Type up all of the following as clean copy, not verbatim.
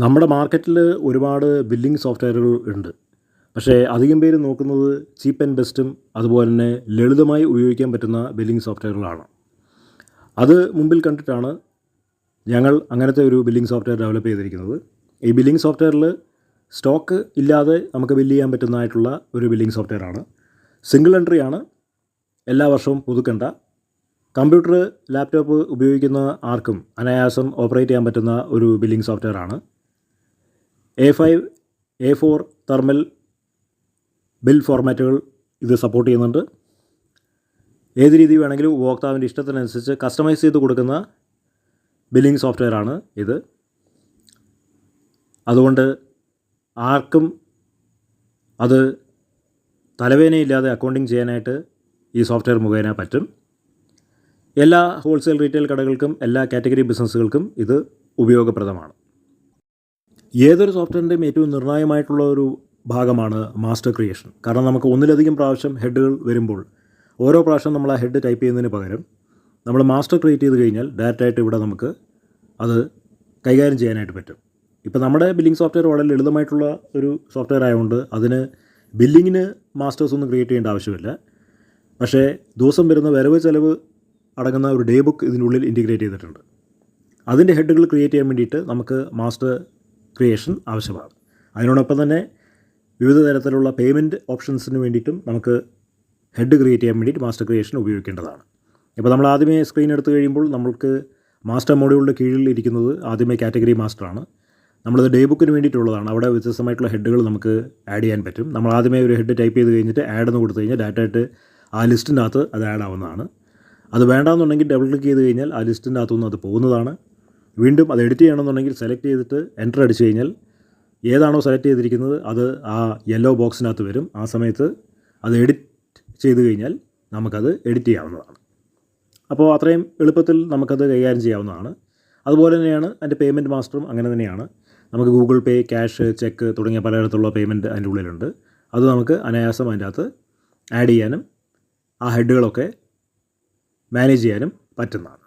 നമ്മുടെ മാർക്കറ്റിൽ ഒരുപാട് ബില്ലിംഗ് സോഫ്റ്റ്വെയറുകൾ ഉണ്ട്. പക്ഷേ അധികം പേര് നോക്കുന്നത് ചീപ്പ് ആൻഡ് ബെസ്റ്റും അതുപോലെ തന്നെ ലളിതമായി ഉപയോഗിക്കാൻ പറ്റുന്ന ബില്ലിംഗ് സോഫ്റ്റ്വെയറുകളാണ്. അത് മുമ്പിൽ കണ്ടിട്ടാണ് ഞങ്ങൾ അങ്ങനത്തെ ഒരു ബില്ലിംഗ് സോഫ്റ്റ്വെയർ ഡെവലപ്പ് ചെയ്തിരിക്കുന്നത്. ഈ ബില്ലിംഗ് സോഫ്റ്റ്വെയറിൽ സ്റ്റോക്ക് ഇല്ലാതെ നമുക്ക് ബില്ല് ചെയ്യാൻ പറ്റുന്നതായിട്ടുള്ള ഒരു ബില്ലിംഗ് സോഫ്റ്റ്വെയറാണ്. സിംഗിൾ എൻട്രി ആണ്, എല്ലാ വർഷവും പുതുക്കേണ്ട. കമ്പ്യൂട്ടർ, ലാപ്ടോപ്പ് ഉപയോഗിക്കുന്ന ആർക്കും അനായാസം ഓപ്പറേറ്റ് ചെയ്യാൻ പറ്റുന്ന ഒരു ബില്ലിംഗ് സോഫ്റ്റ്വെയറാണ്. A5, A4 തെർമൽ ബിൽ ഫോർമാറ്റുകൾ ഇത് സപ്പോർട്ട് ചെയ്യുന്നുണ്ട്. ഏത് രീതി വേണമെങ്കിലും ഉപഭോക്താവിൻ്റെ ഇഷ്ടത്തിനനുസരിച്ച് കസ്റ്റമൈസ് ചെയ്ത് കൊടുക്കുന്ന ബില്ലിംഗ് സോഫ്റ്റ്വെയറാണ് ഇത്. അതുകൊണ്ട് ആർക്കും അത് തലവേദനയില്ലാതെ അക്കൗണ്ടിങ് ചെയ്യാനായിട്ട് ഈ സോഫ്റ്റ്വെയർ മുഖേന പറ്റും. എല്ലാ ഹോൾസെയിൽ റീറ്റെയിൽ കടകൾക്കും എല്ലാ കാറ്റഗറി ബിസിനസ്സുകൾക്കും ഇത് ഉപയോഗപ്രദമാണ്. ഏതൊരു സോഫ്റ്റ്വെയറിൻ്റെയും ഏറ്റവും നിർണായകമായിട്ടുള്ള ഒരു ഭാഗമാണ് മാസ്റ്റർ ക്രിയേഷൻ. കാരണം നമുക്ക് ഒന്നിലധികം പ്രാവശ്യം ഹെഡുകൾ വരുമ്പോൾ ഓരോ പ്രാവശ്യം നമ്മൾ ആ ഹെഡ് ടൈപ്പ് ചെയ്യുന്നതിന് പകരം നമ്മൾ മാസ്റ്റർ ക്രിയേറ്റ് ചെയ്ത് കഴിഞ്ഞാൽ ഡയറക്റ്റായിട്ട് ഇവിടെ നമുക്ക് അത് കൈകാര്യം ചെയ്യാനായിട്ട് പറ്റും. ഇപ്പോൾ നമ്മുടെ ബില്ലിംഗ് സോഫ്റ്റ്വെയർ വളരെ ലളിതമായിട്ടുള്ള ഒരു സോഫ്റ്റ്വെയർ ആയതുകൊണ്ട് അതിന് ബില്ലിങ്ങിന് മാസ്റ്റേഴ്സ് ഒന്നും ക്രിയേറ്റ് ചെയ്യേണ്ട ആവശ്യമില്ല. പക്ഷേ ദിവസം വരുന്ന വരവ് ചെലവ് അടങ്ങുന്ന ഒരു ഡേ ബുക്ക് ഇതിനുള്ളിൽ ഇൻറ്റിഗ്രേറ്റ് ചെയ്തിട്ടുണ്ട്. അതിൻ്റെ ഹെഡുകൾ ക്രിയേറ്റ് ചെയ്യാൻ വേണ്ടിയിട്ട് നമുക്ക് മാസ്റ്റർ ക്രിയേഷൻ ആവശ്യമാണ്. അതിനോടൊപ്പം തന്നെ വിവിധ തരത്തിലുള്ള പേയ്മെൻറ്റ് ഓപ്ഷൻസിന് വേണ്ടിയിട്ടും നമുക്ക് ഹെഡ് ക്രിയേറ്റ് ചെയ്യാൻ വേണ്ടിയിട്ട് മാസ്റ്റർ ക്രിയേഷൻ ഉപയോഗിക്കേണ്ടതാണ്. ഇപ്പോൾ നമ്മൾ ആദ്യമേ സ്ക്രീൻ എടുത്തു കഴിയുമ്പോൾ നമ്മൾക്ക് മാസ്റ്റർ മോഡ്യൂളിൻ്റെ കീഴിൽ ഇരിക്കുന്നത് ആദ്യമേ കാറ്റഗറി മാസ്റ്ററാണ്. നമ്മളത് ഡേ ബുക്കിന് വേണ്ടിയിട്ടുള്ളതാണ്. അവിടെ വ്യത്യസ്തമായിട്ടുള്ള ഹെഡുകൾ നമുക്ക് ആഡ് ചെയ്യാൻ പറ്റും. നമ്മൾ ആദ്യമേ ഒരു ഹെഡ് ടൈപ്പ് ചെയ്ത് കഴിഞ്ഞിട്ട് ആഡ് എന്ന് കൊടുത്തു കഴിഞ്ഞാൽ ഡയറക്റ്റായിട്ട് ആ ലിസ്റ്റിൻ്റെ അകത്ത് അത് ആഡ് ആവുന്നതാണ്. അത് വേണ്ടാന്നുണ്ടെങ്കിൽ ഡബിൾ ക്ലിക്ക് ചെയ്ത് കഴിഞ്ഞാൽ ആ ലിസ്റ്റിൻ്റെ അകത്തുനിന്ന് അത് പോകുന്നതാണ്. വീണ്ടും അത് എഡിറ്റ് ചെയ്യണമെന്നുണ്ടെങ്കിൽ സെലക്ട് ചെയ്തിട്ട് എൻ്റർ അടിച്ച് കഴിഞ്ഞാൽ ഏതാണോ സെലക്ട് ചെയ്തിരിക്കുന്നത് അത് ആ യെല്ലോ ബോക്സിനകത്ത് വരും. ആ സമയത്ത് അത് എഡിറ്റ് ചെയ്ത് കഴിഞ്ഞാൽ നമുക്കത് എഡിറ്റ് ചെയ്യാവുന്നതാണ്. അപ്പോൾ അത്രയും എളുപ്പത്തിൽ നമുക്കത് കൈകാര്യം ചെയ്യാവുന്നതാണ്. അതുപോലെ തന്നെയാണ് അതിൻ്റെ പേയ്മെൻറ്റ് മാസ്റ്ററും അങ്ങനെ തന്നെയാണ്. നമുക്ക് ഗൂഗിൾ പേ, ക്യാഷ്, ചെക്ക് തുടങ്ങിയ പലതരത്തിലുള്ള പേയ്മെൻറ്റ് അതിൻ്റെ ഉള്ളിലുണ്ട്. അത് നമുക്ക് അനായാസം അതിൻ്റെ അകത്ത് ആഡ് ചെയ്യാനും ആ ഹെഡുകളൊക്കെ മാനേജ് ചെയ്യാനും പറ്റുന്നതാണ്.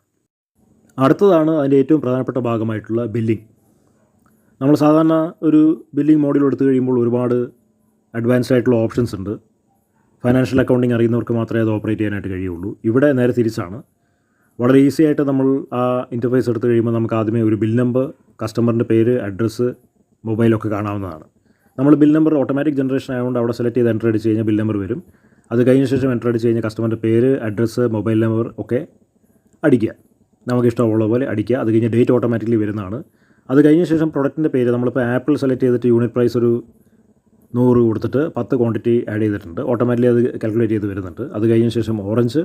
അടുത്തതാണ് അതിൻ്റെ ഏറ്റവും പ്രധാനപ്പെട്ട ഭാഗമായിട്ടുള്ള ബില്ലിംഗ്. നമ്മൾ സാധാരണ ഒരു ബില്ലിംഗ് മോഡ്യൂൾ എടുത്തു കഴിയുമ്പോൾ ഒരുപാട് അഡ്വാൻസ്ഡ് ആയിട്ടുള്ള ഓപ്ഷൻസ് ഉണ്ട്. ഫൈനാൻഷ്യൽ അക്കൗണ്ടിങ് അറിയുന്നവർക്ക് മാത്രമേ അത് ഓപ്പറേറ്റ് ചെയ്യാനായിട്ട് കഴിയുള്ളൂ. ഇവിടെ നേരെ തിരിച്ചാണ്. വളരെ ഈസി ആയിട്ട് നമ്മൾ ആ ഇൻ്റർഫേസ് എടുത്തു കഴിയുമ്പോൾ നമുക്ക് ആദ്യമേ ഒരു ബിൽ നമ്പർ, കസ്റ്റമറിൻ്റെ പേര്, അഡ്രസ്സ്, മൊബൈലൊക്കെ കാണാവുന്നതാണ്. നമ്മൾ ബിൽ നമ്പർ ഓട്ടോമാറ്റിക് ജനറേഷൻ ആയതുകൊണ്ട് അവിടെ സെലക്ട് ചെയ്ത് എൻ്റർ അടിച്ച് കഴിഞ്ഞാൽ ബിൽ നമ്പർ വരും. അത് കഴിഞ്ഞ ശേഷം എൻ്റർ അടിച്ച് കഴിഞ്ഞാൽ കസ്റ്റമറിൻ്റെ പേര്, അഡ്രസ്സ്, മൊബൈൽ നമ്പർ ഒക്കെ അടിക്കുക. നമുക്കിഷ്ടമുള്ള പോലെ അടിക്കുക. അത് കഴിഞ്ഞ് ഡേറ്റ് ഓട്ടോമാറ്റിക്കലി വരുന്നതാണ്. അത് കഴിഞ്ഞ ശേഷം പ്രൊഡക്റ്റിൻ്റെ പേര് നമ്മളിപ്പോൾ ആപ്പിൾ സെലക്ട് ചെയ്തിട്ട് യൂണിറ്റ് പ്രൈസ് ഒരു 100 കൊടുത്തിട്ട് 10 ക്വാണ്ടിറ്റി ആഡ് ചെയ്തിട്ടുണ്ട്. ഓട്ടോമാറ്റിക്കലി അത് കാൽക്കുലേറ്റ് ചെയ്ത് വരുന്നുണ്ട്. അത് കഴിഞ്ഞ ശേഷം ഓറഞ്ച്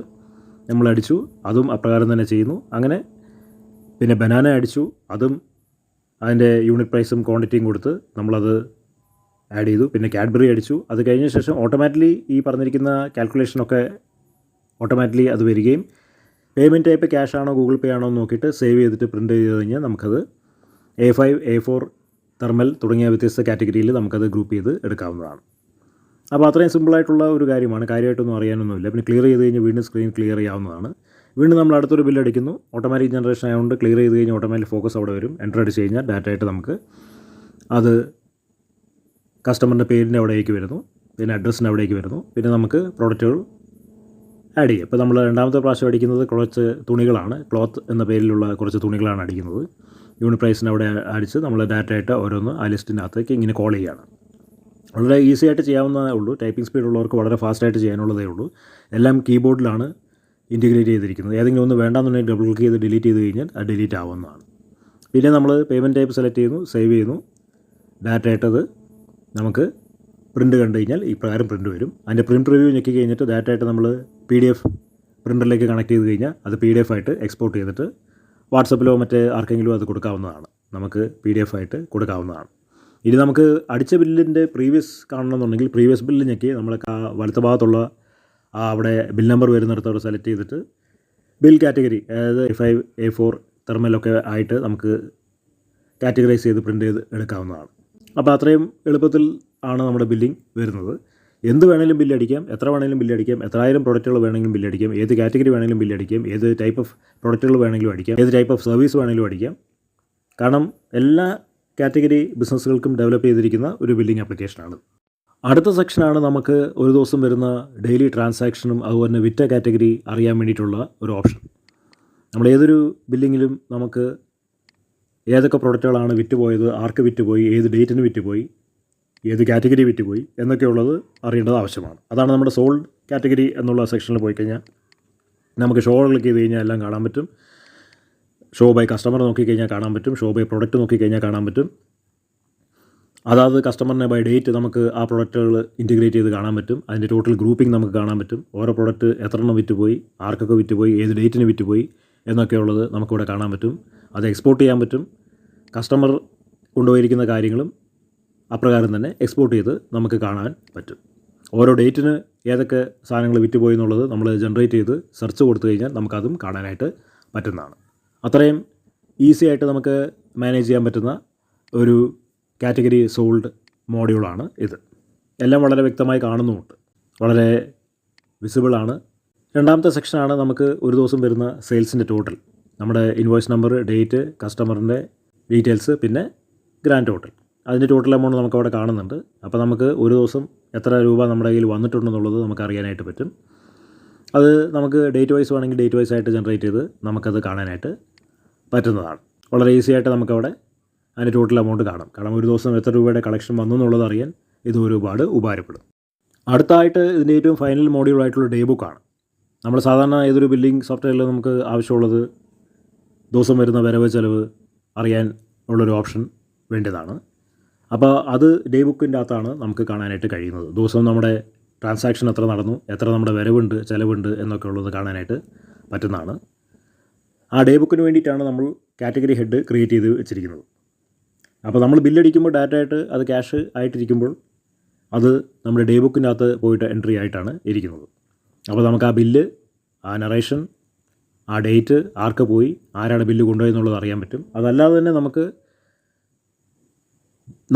നമ്മൾ അടിച്ചു, അതും അപ്രകാരം തന്നെ ചെയ്യുന്നു. അങ്ങനെ പിന്നെ ബനാന അടിച്ചു, അതും അതിൻ്റെ യൂണിറ്റ് പ്രൈസും ക്വാണ്ടിറ്റിയും കൊടുത്ത് നമ്മളത് ആഡ് ചെയ്തു. പിന്നെ കാഡ്ബറി അടിച്ചു. അത് കഴിഞ്ഞ ശേഷം ഓട്ടോമാറ്റിക്കലി ഈ പറഞ്ഞിരിക്കുന്ന കാൽക്കുലേഷനൊക്കെ ഓട്ടോമാറ്റിക്കലി അത് വരികയും പേയ്മെൻറ്റ് ടൈപ്പ് ക്യാഷ് ആണോ ഗൂഗിൾ പേ ആണോ എന്ന് നോക്കിയിട്ട് സേവ് ചെയ്തിട്ട് പ്രിൻറ്റ് ചെയ്ത് കഴിഞ്ഞാൽ നമുക്കത് A5, A4 തെർമൽ തുടങ്ങിയ വ്യത്യസ്ത കാറ്റഗറിയിൽ നമുക്കത് ഗ്രൂപ്പ് ചെയ്ത് എടുക്കാവുന്നതാണ്. അപ്പോൾ അത്രയും സിമ്പിളായിട്ടുള്ള ഒരു കാര്യമാണ്. കാര്യമായിട്ടൊന്നും അറിയാനൊന്നുമില്ല. പിന്നെ ക്ലിയർ ചെയ്ത് കഴിഞ്ഞാൽ വീണ്ടും സ്ക്രീൻ ക്ലിയർ ചെയ്യാവുന്നതാണ്. വീണ്ടും നമ്മൾ അടുത്തൊരു ബില്ല് അടിക്കുന്നു. ഓട്ടോമാറ്റിക് ജനറേഷൻ ആയതുകൊണ്ട് ക്ലിയർ ചെയ്ത് കഴിഞ്ഞാൽ ഓട്ടോമാറ്റിക് ഫോക്കസ് അവിടെ വരും. എൻ്റർ അടിച്ച് കഴിഞ്ഞാൽ ഡാറ്റയായിട്ട് നമുക്ക് അത് കസ്റ്റമറിൻ്റെ പേരിൻ്റെ അവിടേക്ക് വരുന്നു, പിന്നെ അഡ്രസ്സിൻ്റെ അവിടേക്ക് വരുന്നു. പിന്നെ നമുക്ക് പ്രോഡക്റ്റുകൾ ആഡ് ചെയ്യും. ഇപ്പോൾ നമ്മൾ രണ്ടാമത്തെ പ്രാവശ്യം അടിക്കുന്നത് കുറച്ച് തുണികളാണ്. ക്ലോത്ത് എന്ന പേരിലുള്ള കുറച്ച് തുണികളാണ് അടിക്കുന്നത്. യൂണിറ്റ് പ്രൈസിന് അവിടെ അടിച്ച് നമ്മൾ ഡാറ്റയായിട്ട് ഓരോന്ന് ആ ലിസ്റ്റിൻ്റെ അകത്തേക്ക് ഇങ്ങനെ കോൾ ചെയ്യുകയാണ്. വളരെ ഈസി ആയിട്ട് ചെയ്യാവുന്നതേ ഉള്ളൂ. ടൈപ്പിംഗ് സ്പീഡ് ഉള്ളവർക്ക് വളരെ ഫാസ്റ്റായിട്ട് ചെയ്യാനുള്ളതേ ഉള്ളൂ. എല്ലാം കീബോർഡിലാണ് ഇൻറ്റിഗ്രേറ്റ് ചെയ്തിരിക്കുന്നത്. ഏതെങ്കിലും ഒന്ന് വേണ്ടാന്നുണ്ടെങ്കിൽ ഡബിൾ ക്ലിക്ക് ചെയ്ത് ഡിലീറ്റ് ചെയ്ത് കഴിഞ്ഞാൽ അത് ഡിലീറ്റ് ആവുന്നതാണ്. പിന്നെ നമ്മൾ പേയ്മെൻറ്റ് ടൈപ്പ് സെലക്ട് ചെയ്യുന്നു, സേവ് ചെയ്യുന്നു. ഡാറ്റയായിട്ടത് നമുക്ക് പ്രിൻ്റ് കണ്ടു കഴിഞ്ഞാൽ ഈ പ്രകാരം പ്രിൻ്റ് വരും. അതിൻ്റെ പ്രിൻ്റ് റിവ്യൂ ഞെക്കി കഴിഞ്ഞിട്ട് ഡാറ്റയായിട്ട് നമ്മൾ PDF പ്രിൻ്ററിലേക്ക് കണക്ട് ചെയ്ത് കഴിഞ്ഞാൽ അത് PDF ആയിട്ട് എക്സ്പോർട്ട് ചെയ്തിട്ട് വാട്സപ്പിലോ മറ്റേ ആർക്കെങ്കിലും അത് കൊടുക്കാവുന്നതാണ്. നമുക്ക് PDF ആയിട്ട് കൊടുക്കാവുന്നതാണ്. ഇനി നമുക്ക് അടിച്ച ബില്ലിൻ്റെ പ്രീവിയസ് കാണണമെന്നുണ്ടെങ്കിൽ പ്രീവിയസ് ബില്ല് ഞെക്കി നമ്മൾ വലത്ത ഭാഗത്തുള്ള അവിടെ ബിൽ നമ്പർ വരുന്നിടത്തോടെ സെലക്ട് ചെയ്തിട്ട് ബിൽ കാറ്റഗറി, അതായത് A5, A4 തെർമലൊക്കെ ആയിട്ട് നമുക്ക് കാറ്റഗറൈസ് ചെയ്ത് പ്രിൻ്റ് ചെയ്ത് എടുക്കാവുന്നതാണ്. അപ്പോൾ അത്രയും എളുപ്പത്തിൽ ആണ് നമ്മുടെ ബില്ലിംഗ് വരുന്നത്. എന്ത് വേണമെങ്കിലും ബില്ലടിക്കാം, എത്ര വേണമെങ്കിലും ബില്ലടിക്കാം, എത്രായിരം പ്രൊഡക്റ്റുകൾ വേണമെങ്കിലും ബില്ലടിക്കാം, ഏത് കാറ്റഗറി വേണമെങ്കിലും ബില്ലടിക്കാം, ഏത് ടൈപ്പ് ഓഫ് പ്രൊഡക്റ്റുകൾ വേണമെങ്കിലും അടിക്കാം, ഏത് ടൈപ്പ് ഓഫ് സർവീസ് വേണമെങ്കിലും അടിക്കാം. കാരണം എല്ലാ കാറ്റഗറി ബിസിനസ്സുകൾക്കും ഡെവലപ്പ് ചെയ്തിരിക്കുന്ന ഒരു ബില്ലിംഗ് ആപ്ലിക്കേഷനാണ്. അടുത്ത സെക്ഷനാണ് നമുക്ക് ഒരു ദിവസം വരുന്ന ഡെയിലി ട്രാൻസാക്ഷനും അതുപോലെ തന്നെ വിറ്റ കാറ്റഗറി അറിയാൻ വേണ്ടിയിട്ടുള്ള ഒരു ഓപ്ഷൻ. നമ്മൾ ഏതൊരു ബില്ലിങ്ങിലും നമുക്ക് ഏതൊക്കെ പ്രൊഡക്റ്റുകളാണ് വിറ്റുപോയത്, ആർക്ക് വിറ്റുപോയി, ഏത് ഡേറ്റിന് വിറ്റുപോയി, ഏത് കാറ്റഗറി വിറ്റുപോയി എന്നൊക്കെയുള്ളത് അറിയേണ്ടത് ആവശ്യമാണ്. അതാണ് നമ്മുടെ സോൾഡ് കാറ്റഗറി എന്നുള്ള സെക്ഷനിൽ പോയി കഴിഞ്ഞാൽ നമുക്ക് ഷോ ക്ലിക്ക് ചെയ്ത് കഴിഞ്ഞാൽ എല്ലാം കാണാൻ പറ്റും. ഷോ ബൈ കസ്റ്റമർ നോക്കിക്കഴിഞ്ഞാൽ കാണാൻ പറ്റും. ഷോ ബൈ പ്രൊഡക്റ്റ് നോക്കിക്കഴിഞ്ഞാൽ കാണാൻ പറ്റും. അതായത് കസ്റ്റമറിനെ ബൈ ഡേറ്റ് നമുക്ക് ആ പ്രൊഡക്റ്റുകൾ ഇൻറ്റിഗ്രേറ്റ് ചെയ്ത് കാണാൻ പറ്റും. അതിൻ്റെ ടോട്ടൽ ഗ്രൂപ്പിംഗ് നമുക്ക് കാണാൻ പറ്റും. ഓരോ പ്രൊഡക്റ്റ് എത്ര എണ്ണം വിറ്റുപോയി, ആർക്കൊക്കെ വിറ്റുപോയി, ഏത് ഡേറ്റിന് വിറ്റുപോയി എന്നൊക്കെയുള്ളത് നമുക്കിവിടെ കാണാൻ പറ്റും. അത് എക്സ്പോർട്ട് ചെയ്യാൻ പറ്റും. കസ്റ്റമർ കൊണ്ടുപോയിരിക്കുന്ന കാര്യങ്ങളും അപ്രകാരം തന്നെ എക്സ്പോർട്ട് ചെയ്ത് നമുക്ക് കാണാൻ പറ്റും. ഓരോ ഡേറ്റിന് ഏതൊക്കെ സാധനങ്ങൾ വിറ്റുപോയി എന്നുള്ളത് നമ്മൾ ജനറേറ്റ് ചെയ്ത് സെർച്ച് കൊടുത്തു കഴിഞ്ഞാൽ നമുക്കതും കാണാനായിട്ട് പറ്റുന്നതാണ്. അത്രയും ഈസി ആയിട്ട് നമുക്ക് മാനേജ് ചെയ്യാൻ പറ്റുന്ന ഒരു കാറ്റഗറി സോൾഡ് മോഡ്യൂളാണ് ഇത്. എല്ലാം വളരെ വ്യക്തമായി കാണുന്നുമുണ്ട്, വളരെ വിസിബിളാണ്. രണ്ടാമത്തെ സെക്ഷനാണ് നമുക്ക് ഒരു ദിവസം വരുന്ന സെയിൽസിൻ്റെ ടോട്ടൽ. നമ്മുടെ ഇൻവോയ്സ് നമ്പർ, ഡേറ്റ്, കസ്റ്റമറിൻ്റെ ഡീറ്റെയിൽസ്, പിന്നെ ഗ്രാൻഡ് ടോട്ടൽ. അതിൻ്റെ ടോട്ടൽ എമൗണ്ട് നമുക്കവിടെ കാണുന്നുണ്ട്. അപ്പോൾ നമുക്ക് ഒരു ദിവസം എത്ര രൂപ നമ്മുടെ കയ്യിൽ വന്നിട്ടുണ്ടെന്നുള്ളത് നമുക്ക് അറിയാനായിട്ട് പറ്റും. അത് നമുക്ക് ഡേറ്റ് വൈസ് വേണമെങ്കിൽ ഡേറ്റ് വൈസ് ആയിട്ട് ജനറേറ്റ് ചെയ്ത് നമുക്കത് കാണാനായിട്ട് പറ്റുന്നതാണ്. വളരെ ഈസി ആയിട്ട് നമുക്കവിടെ അതിൻ്റെ ടോട്ടൽ എമൗണ്ട് കാണാം. കാരണം ഒരു ദിവസം എത്ര രൂപയുടെ കളക്ഷൻ വന്നു എന്നുള്ളത് അറിയാൻ ഇത് ഒരുപാട് ഉപകാരപ്പെടും. അടുത്തായിട്ട് ഇതിൻ്റെ ഏറ്റവും ഫൈനൽ മോഡ്യൂളായിട്ടുള്ള ഡേ ബുക്കാണ്. നമ്മൾ സാധാരണ ഏതൊരു ബില്ലിംഗ് സോഫ്റ്റ്വെയറിൽ നമുക്ക് ആവശ്യമുള്ളത് ദിവസം വരുന്ന വരവ് ചെലവ് അറിയാൻ ഉള്ളൊരു ഓപ്ഷൻ വേണ്ടതാണ്. അപ്പോൾ അത് ഡേ ബുക്കിൻ്റെ അകത്താണ് നമുക്ക് കാണാനായിട്ട് കഴിയുന്നത്. ദിവസവും നമ്മുടെ ട്രാൻസാക്ഷൻ എത്ര നടന്നു, എത്ര നമ്മുടെ വരവുണ്ട്, ചിലവുണ്ട് എന്നൊക്കെ ഉള്ളത് കാണാനായിട്ട് പറ്റുന്നതാണ്. ആ ഡേ ബുക്കിന് വേണ്ടിയിട്ടാണ് നമ്മൾ കാറ്റഗറി ഹെഡ് ക്രിയേറ്റ് ചെയ്ത് വെച്ചിരിക്കുന്നത്. അപ്പോൾ നമ്മൾ ബില്ലടിക്കുമ്പോൾ ഡാറ്റ ആയിട്ട് അത് ക്യാഷ് ആയിട്ടിരിക്കുമ്പോൾ അത് നമ്മുടെ ഡേ ബുക്കിൻ്റെ അകത്ത് പോയിട്ട് എൻട്രി ആയിട്ടാണ് ഇരിക്കുന്നത്. അപ്പോൾ നമുക്ക് ആ ബില്ല്, ആ നറേഷൻ, ആ ഡേറ്റ്, ആർക്ക് പോയി, ആരാണ് ബില്ല് കൊണ്ടുപോയി എന്നുള്ളത് അറിയാൻ പറ്റും. അതല്ലാതെ തന്നെ നമുക്ക്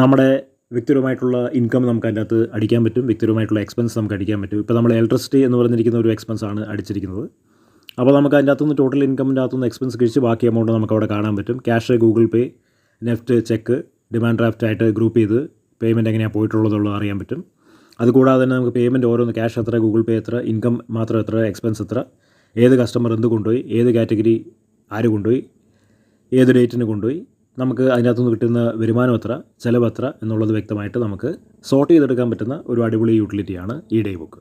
നമ്മുടെ വ്യക്തിപരമായിട്ടുള്ള ഇൻകം നമുക്ക് അതിൻ്റെ അകത്ത് അടിക്കാൻ പറ്റും. വ്യക്തിപരമായിട്ടുള്ള എക്സ്പെൻസ് നമുക്ക് അടിക്കാൻ പറ്റും. ഇപ്പോൾ നമ്മൾ ഇലക്ട്രിസിറ്റി എന്ന് പറഞ്ഞിരിക്കുന്ന ഒരു എക്സ്പെൻസാണ് അടിച്ചിരിക്കുന്നത്. അപ്പോൾ നമുക്ക് അതിൻ്റെ അകത്തുനിന്ന് ടോട്ടൽ ഇൻകമിൻ്റെ അകത്തുനിന്ന് എക്സ്പെൻസ് കഴിച്ച് ബാക്കി എമൗണ്ട് നമുക്ക് അവിടെ കാണാൻ പറ്റും. ക്യാഷ്, ഗൂഗിൾ പേ, നെഫ്റ്റ്, ചെക്ക്, ഡിമാൻഡ് ഡ്രാഫ്റ്റ് ആയിട്ട് ഗ്രൂപ്പ് ചെയ്ത് പേയ്മെൻറ്റ് എങ്ങനെയാണ് പോയിട്ടുള്ളതുള്ളത് അറിയാൻ പറ്റും. അതുകൂടാതെ തന്നെ നമുക്ക് പേയ്മെൻറ്റ് ഓരോന്ന് ക്യാഷ് എത്ര, ഗൂഗിൾ പേ എത്ര, ഇൻകം മാത്രം എത്ര, എക്സ്പെൻസ് എത്ര, ഏത് കസ്റ്റമർ എന്ത് കൊണ്ടുപോയി, ഏത് കാറ്റഗറി ആര് കൊണ്ടുപോയി, ഏത് ഡേറ്റിന് കൊണ്ടുപോയി, നമുക്ക് അതിനകത്തുനിന്ന് കിട്ടുന്ന വരുമാനം എത്ര, ചിലവ് എത്ര എന്നുള്ളത് വ്യക്തമായിട്ട് നമുക്ക് സോർട്ട് ചെയ്തെടുക്കാൻ പറ്റുന്ന ഒരു അടിപൊളി യൂട്ടിലിറ്റിയാണ് ഈ ഡേ ബുക്ക്.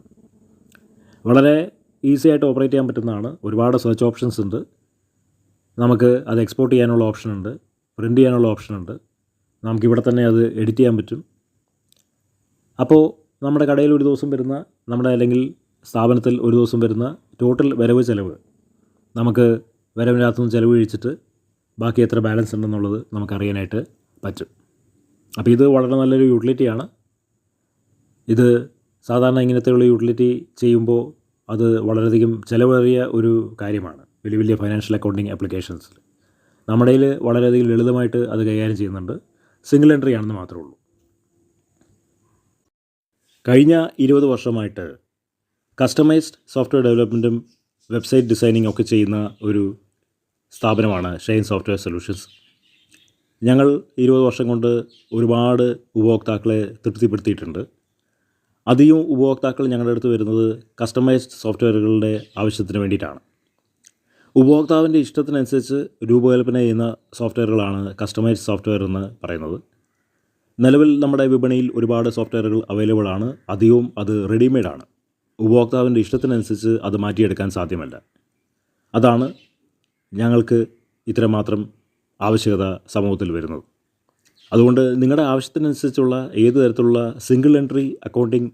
വളരെ ഈസി ആയിട്ട് ഓപ്പറേറ്റ് ചെയ്യാൻ പറ്റുന്നതാണ്. ഒരുപാട് സെർച്ച് ഓപ്ഷൻസ് ഉണ്ട്. നമുക്ക് അത് എക്സ്പോർട്ട് ചെയ്യാനുള്ള ഓപ്ഷൻ ഉണ്ട്, പ്രിൻ്റ് ചെയ്യാനുള്ള ഓപ്ഷൻ ഉണ്ട്. നമുക്കിവിടെ തന്നെ അത് എഡിറ്റ് ചെയ്യാൻ പറ്റും. അപ്പോൾ നമ്മുടെ കടയിൽ ഒരു ദിവസം വരുന്ന, നമ്മുടെ അല്ലെങ്കിൽ സ്ഥാപനത്തിൽ ഒരു ദിവസം വരുന്ന ടോട്ടൽ വരവ് ചിലവ് നമുക്ക് വരവിനകത്തുനിന്ന് ചിലവ് കഴിച്ചിട്ട് ബാക്കി എത്ര ബാലൻസ് ഉണ്ടെന്നുള്ളത് നമുക്കറിയാനായിട്ട് പറ്റും. അപ്പോൾ ഇത് വളരെ നല്ലൊരു യൂട്ടിലിറ്റിയാണ്. ഇത് സാധാരണ ഇങ്ങനത്തെയുള്ള യൂട്ടിലിറ്റി ചെയ്യുമ്പോൾ അത് വളരെയധികം ചിലവേറിയ ഒരു കാര്യമാണ്. വലിയ വലിയ ഫൈനാൻഷ്യൽ അക്കൗണ്ടിങ് ആപ്ലിക്കേഷൻസിൽ നമ്മുടെ കയ്യിൽ വളരെയധികം ലളിതമായിട്ട് അത് കൈകാര്യം ചെയ്യുന്നുണ്ട്. സിംഗിൾ എൻട്രി ആണെന്ന് മാത്രമേ ഉള്ളൂ. കഴിഞ്ഞ 20 വർഷമായിട്ട് കസ്റ്റമൈസ്ഡ് സോഫ്റ്റ്വെയർ ഡെവലപ്മെൻറ്റും വെബ്സൈറ്റ് ഡിസൈനിങ് ഒക്കെ ചെയ്യുന്ന ഒരു സ്ഥാപനമാണ് ഷൈൻ സോഫ്റ്റ്വെയർ സൊല്യൂഷൻസ്. ഞങ്ങൾ 20 വർഷം കൊണ്ട് ഒരുപാട് ഉപഭോക്താക്കളെ തൃപ്തിപ്പെടുത്തിയിട്ടുണ്ട്. അധികം ഉപഭോക്താക്കൾ ഞങ്ങളുടെ അടുത്ത് വരുന്നത് കസ്റ്റമൈസ്ഡ് സോഫ്റ്റ്വെയറുകളുടെ ആവശ്യത്തിന് വേണ്ടിയിട്ടാണ്. ഉപഭോക്താവിൻ്റെ ഇഷ്ടത്തിനനുസരിച്ച് രൂപകൽപ്പന ചെയ്യുന്ന സോഫ്റ്റ്വെയറുകളാണ് കസ്റ്റമൈസ്ഡ് സോഫ്റ്റ്വെയർ എന്ന് പറയുന്നത്. നിലവിൽ നമ്മുടെ വിപണിയിൽ ഒരുപാട് സോഫ്റ്റ്വെയറുകൾ അവൈലബിൾ ആണ്. അധികവും അത് റെഡിമെയ്ഡാണ്. ഉപഭോക്താവിൻ്റെ ഇഷ്ടത്തിനനുസരിച്ച് അത് മാറ്റിയെടുക്കാൻ സാധ്യമല്ല. അതാണ് ഞങ്ങൾക്ക് ഇത്രമാത്രം ആവശ്യകത സമൂഹത്തിൽ വരുന്നത്. അതുകൊണ്ട് നിങ്ങളുടെ ആവശ്യത്തിനനുസരിച്ചുള്ള ഏത് തരത്തിലുള്ള സിംഗിൾ എൻട്രി അക്കൗണ്ടിങ്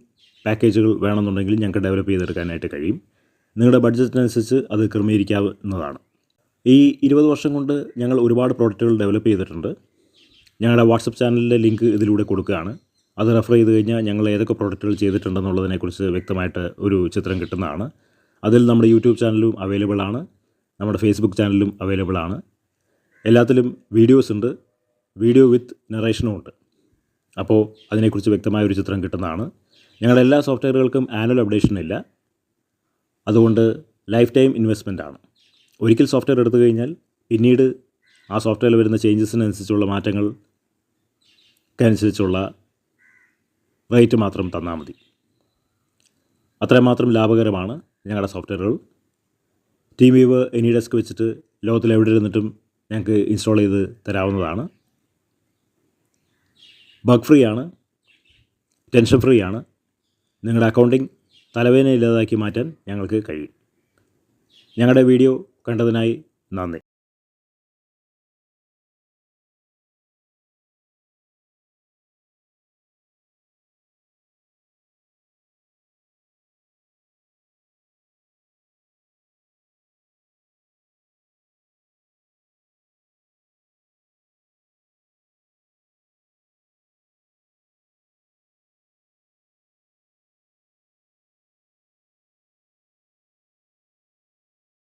പാക്കേജുകൾ വേണമെന്നുണ്ടെങ്കിൽ ഞങ്ങൾക്ക് ഡെവലപ്പ് ചെയ്തെടുക്കാനായിട്ട് കഴിയും. നിങ്ങളുടെ ബഡ്ജറ്റിനനുസരിച്ച് അത് ക്രമീകരിക്കാവുന്നതാണ്. ഈ 20 വർഷം കൊണ്ട് ഞങ്ങൾ ഒരുപാട് പ്രോഡക്റ്റുകൾ ഡെവലപ്പ് ചെയ്തിട്ടുണ്ട്. ഞങ്ങളുടെ വാട്സപ്പ് ചാനലിലെ ലിങ്ക് ഇതിലൂടെ കൊടുക്കുകയാണ്. അത് റെഫർ ചെയ്ത് കഴിഞ്ഞാൽ ഞങ്ങൾ ഏതൊക്കെ പ്രോഡക്റ്റുകൾ ചെയ്തിട്ടുണ്ടെന്നുള്ളതിനെക്കുറിച്ച് വ്യക്തമായിട്ട് ഒരു ചിത്രം കിട്ടുന്നതാണ്. അതിൽ നമ്മുടെ യൂട്യൂബ് ചാനലും അവൈലബിൾ ആണ്, നമ്മുടെ ഫേസ്ബുക്ക് ചാനലും അവൈലബിൾ ആണ്. എല്ലാത്തിലും വീഡിയോസ് ഉണ്ട്, വീഡിയോ വിത്ത് നറേഷനും ഉണ്ട്. അപ്പോൾ അതിനെക്കുറിച്ച് വ്യക്തമായ ഒരു ചിത്രം കിട്ടുന്നതാണ്. ഞങ്ങളുടെ എല്ലാ സോഫ്റ്റ്വെയറുകൾക്കും ആനുവൽ അപ്ഡേഷൻ ഇല്ല. അതുകൊണ്ട് ലൈഫ് ടൈം ഇൻവെസ്റ്റ്മെൻ്റ് ആണ്. ഒരിക്കൽ സോഫ്റ്റ്വെയർ എടുത്തു കഴിഞ്ഞാൽ പിന്നീട് ആ സോഫ്റ്റ്വെയറിൽ വരുന്ന ചേഞ്ചസിനനുസരിച്ചുള്ള മാറ്റങ്ങൾ അനുസരിച്ചുള്ള റേറ്റ് മാത്രം തന്നാൽ മതി. അത്രമാത്രം ലാഭകരമാണ് ഞങ്ങളുടെ സോഫ്റ്റ്വെയറുകൾ. ടീംവീവ് AnyDesk വെച്ചിട്ട് ലോകത്തിൽ എവിടെ ഇരുന്നിട്ടും ഞങ്ങൾക്ക് ഇൻസ്റ്റാൾ ചെയ്ത് തരാവുന്നതാണ്. ബഗ് ഫ്രീ ആണ്, ടെൻഷൻ ഫ്രീ ആണ്. നിങ്ങളുടെ അക്കൗണ്ടിങ് തലവേദന ഇല്ലാതാക്കി മാറ്റാൻ ഞങ്ങൾക്ക് കഴിയും. ഞങ്ങളുടെ വീഡിയോ കണ്ടതിനായി നന്ദി.